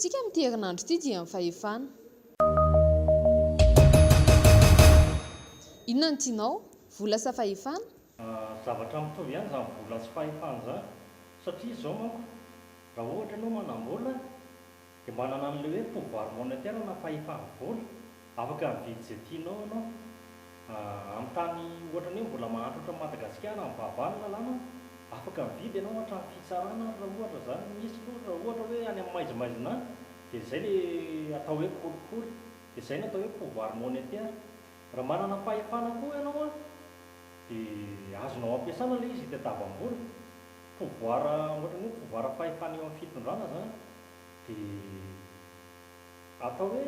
isika amin'ity herinandro ity dia fahefana. Inona no tianao? Vola sa fahefana? Zavatra mitovy ihany izany vola sy fahefana izany satria izao manko raha ohatra ianao manam-bola dia manana an'ilay hoe pouvoir monétaire na fahefana vola, afaka mividy izay tianao ianao. Amin'ny tany ohatra ny hoe mbola mahantra Madagasikara amin'ny vahavany lalàna, afaka mividy ianao hatrany fitsarana raha ohatra izany misy. Raha ohatra hoe any amin'ny maizimaizina dia izay ilay atao hoe kolikoly, dia izay no atao hoe pouvoir monétaire. Raha manana fahefana koa ianao dia azonao ampiasana ilay izy itadiavam-bola. Pouvoir ohatra ny hoe pouvoir fahefana eo amin'ny fitondrana izany dia atao hoe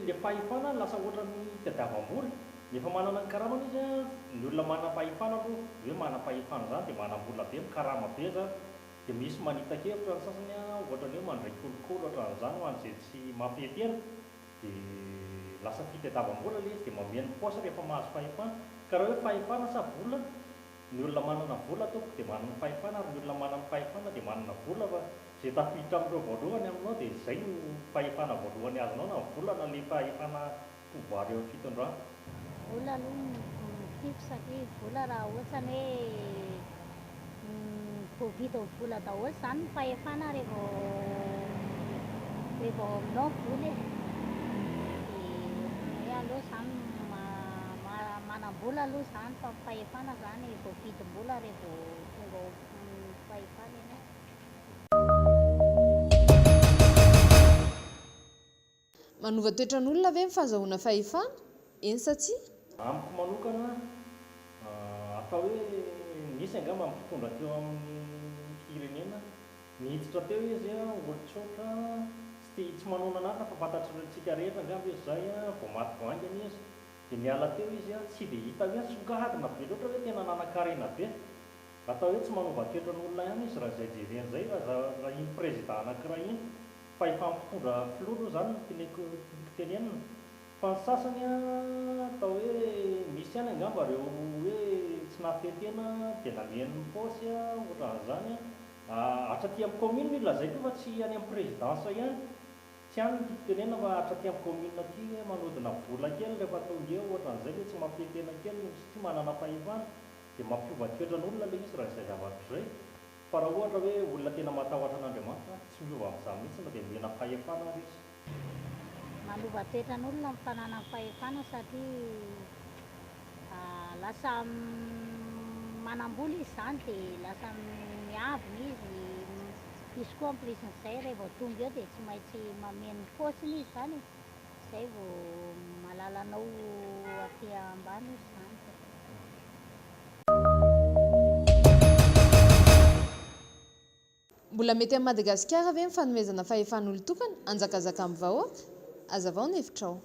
ilay fahefana lasa ohatran'ny itadiavam-bola. Nefa manana ny karamany izy ny olona manana fahefana aloha hoe manam-pahefana izany dia manam-bola be, karama be zany. Dia misy manita-kevitra ny sasany ohatra ny hoe mandray kolikoly ohatran'izany ho an'izay tsy mafetena dia lasa fitadiavam-bola ilay izy dia mameno paosy rehefa mahazo fahefana. Ka raha hoe fahefana sa vola, ny olona manana vola ataoko dia manana fahefana, ary ny olona manana fahefana dia manana vola. Fa izay tafiditra amin'ireo voalohany aminao dia izay no fahefana voalohany azonao na vola na ilay fahefana pouvoir eo amin'ny fitondrana. Vola aloha tiako satria vola raha ohatrany hoe vita vola daholo izany ny fahefana rehefa aminao vola dia aloha izany manam-bola aloha izany, fa fahefana izany vao vidim-bola rehefa tonga fahefana ianao. Manova toetran'olona ve ny fahazoana fahefana? Eny sa tsia? Amiko manokana atao hoe misy angamba mpitondra teo amin'ny firenena nihiditra teo izy olon-tsotra tsy manona an'aty fa fantatsika rehetra angamba izy zay vao maty voaingana izy dia miala teo izy tsy dia hita hoe songadina be loatra hoe tena nanan-karena be. Atao hoe tsy manova toetran'olona ihany izy raha izay jeren'izay raha iny président anankiray iny fa efa mpitondra filoha zany no tenenina. Fa ny sasany atao hoe misy ihany angamba reo hoe tsy nafetena dia nameny paosy ohatran'izany hatraty amin'ny commune no ilazaiko fa tsy any amin'ny présidence ihany. Tsy ihany no tenena fa hatraty amin'ny commune aty manodina vola kely rehefa tonga eo ohatran'izay hoe tsy mafetena kely tsy manana fahefana dia mampiova toetran'olona ilay izy raha izay zavatra izay. Fa raha ohatra hoe olona tena matahotra an'Andriamanitra tsy miova amin'izany mihitsy dia mena fahefana ary izy. Manova toetran'olona ny fananana fahefana satria lasa manam-bola izy izany dia lasa miavona izy. Izy koa amplisin'izay rehefa tonga eo dia tsy maintsy mameno paosiny izy izany, izay vao mahalala anao aty ambany izy izany. Mbola mety amin'ny Madagasikara ve ny fanomezana fahefan'olon-tokana hanjakazaka amin'ny vahoaka? Hazavao ny hevitrao.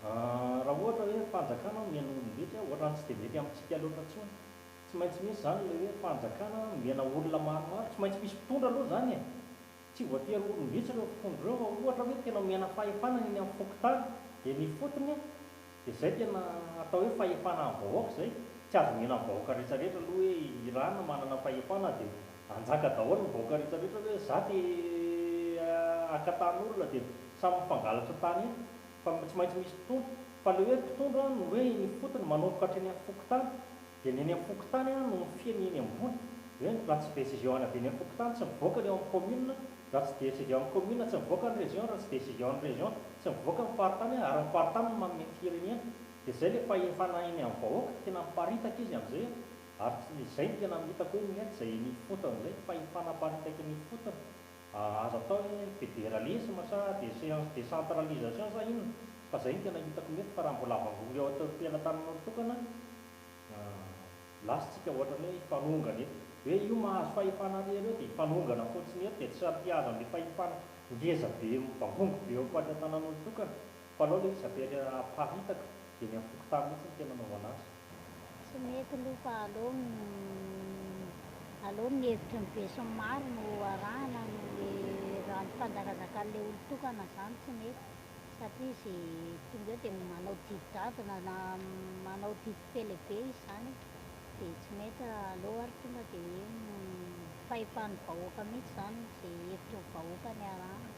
Raha ohatra hoe fanjakana mena olon-detra ohatran'ny tsy dia mety amintsika loatra intsony. Tsy maintsy misy izany ilay hoe fanjakana mena olona maromaro, tsy maintsy misy mpitondra aloha izany e. Tsy voatery olom-bitsy ireo mpitondra ireo, ohatra hoe tena mena fahefana eny amin'ny fokontany eny fotony dia izay tena atao hoe fahefana amin'ny vahoaka izay. Tsy azo mena amin'ny vahoaka rehetrarehetra aloha hoe irana manana fahefana dia anjaka daholo ny vahoaka rehetrarehetra hoe za dia akatan'olona dia samy mifangalatra tany eny. Fa tsy maintsy misy mpitondra. Fa ilay hoe mpitondra no hoe eny fotony manomboka hatreny amin'ny fokontany dia eny amin'ny fokontany no mifieny eny ambony. Hoe raha tsy décision any avy eny amin'ny fokontany tsy mivoaka ny eo amin'ny commune, raha tsy décision amin'ny commune tsy mivoaka ny région, raha tsy décision amin'ny région tsy mivoaka ny faritany, ary ny faritany no manome firenena. Dia izay ilay fahefana eny amin'ny vahoaka tena miparitaka izy amin'izay. Ary izay no tena hitako hoe mety izay eny fotony izay fahefana paritaka eny fotony. Azo atao hoe fédéralisme sa décentralisation sa inona, fa izay no tena hitako mety. Fa raha mbola avangory eo am-pelantanana tokana lasitsika ohatran'ny hoe hifanongana eto hoe io mahazo fahefana ireo dia hifanongana fotsiny eto dia tsy sampihaza amin'ilay fahefana ngeza be mivangongo be eo am-pelantanana tokana. Fa alao ilay izy amparitaka dia ny amin'ny fokontany mihitsy no tena anaovana azy. Tsy mety aloha fa aleo ny hevitry ny be sy ny maro no arahana raha ny fanjakazakaan'ilay olo-tokana izany tsy mety satria izy tonga eo dia manao didadina na manao didi-pelebe izy izany dia tsy mety. Aleo ary tonga dia hoe fahefan'ny vahoaka mihitsy izany izay hevitry ny vahoaka ny arahana.